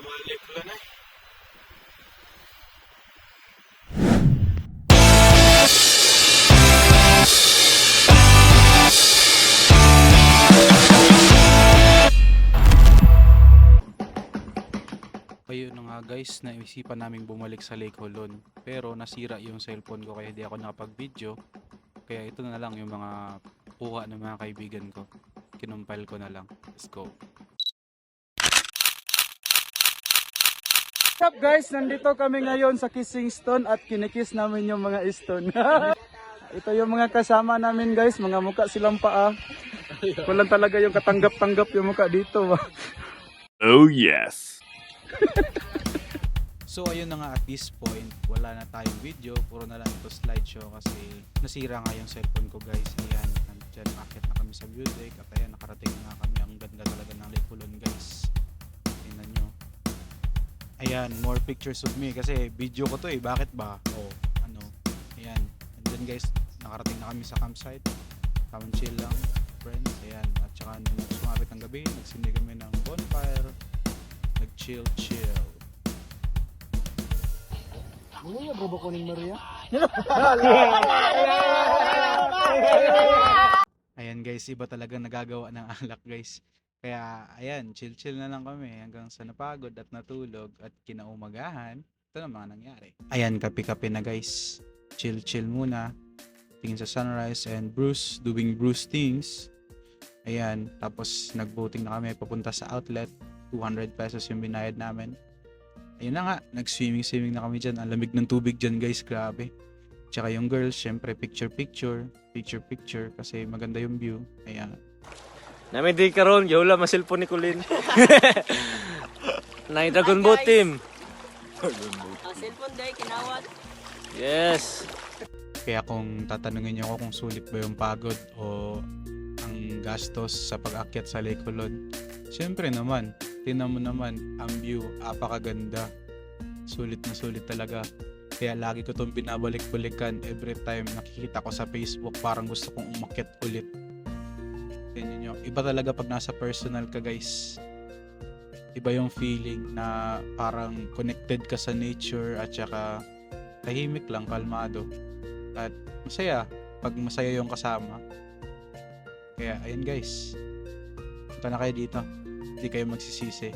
balik ko na. Ayun na nga guys, naisipan naming bumalik sa Lake Holon. Pero nasira yung cellphone ko kaya di ako nakapag-video. Kaya ito na lang yung mga kuha ng mga kaibigan ko. Kinumpile ko na lang. Let's go. What's up guys? Nandito kami ngayon sa Kissing Stone at kinikiss namin yung mga stone. Ito yung mga kasama namin guys, mga muka silang paa. Walang talaga yung katanggap-tanggap yung muka dito. Oh yes. So ayun na nga, at this point, wala na tayong video. Puro na lang ito slideshow kasi nasira nga yung cellphone ko guys. Ayan, nandyan, akit na kami sa view deck. At ayan, nakarating na kami. Ang ganda talaga ng Lake Holon guys. Tingnan nyo. Ayan, more pictures of me kasi video ko to eh. Bakit ba? Oh, ano. Ayan, nandyan guys, nakarating na kami sa campsite. Come and chill lang, friends. Ayan, at saka nung sumapit ng gabi, nagsindi kami ng bonfire. Nag-chill. Ano yung bro ko ni Maria? Ayan guys, iba talaga nagagawa ng alak guys. Kaya ayan, chill na lang kami hanggang sa napagod at natulog at kinaumagahan. Ito na mga nangyari. Ayan, kape-kape na guys. Chill muna. Tingin sa sunrise and doing Bruce things. Ayan, tapos nag-voting na kami papunta sa outlet. 200 pesos yung binayad namin. Ayun na nga, nag-swimming na kami dyan. Ang lamig ng tubig dyan guys, grabe. Tsaka yung girls, syempre picture kasi maganda yung view. Ayan. Namin di karon, yawla masilpon ni Kulin. Nai Dragon Boat team. Ang cellphone day, kinawat. Yes. Kaya kung tatanungin niyo ako kung sulit ba yung pagod o ang gastos sa pag-akyat sa Lake Holon, syempre naman, tingnan mo naman ang view, apakaganda. Sulit na sulit talaga. Kaya lagi ko itong binabalik-balikan every time nakikita ko sa Facebook, parang gusto kong umakyat ulit. Tingnan nyo, iba talaga pag nasa personal ka guys. Iba yung feeling na parang connected ka sa nature at saka tahimik lang, kalmado. At masaya pag masaya yung kasama. Kaya ayun guys, punta na kayo dito, hindi kayo magsisisi.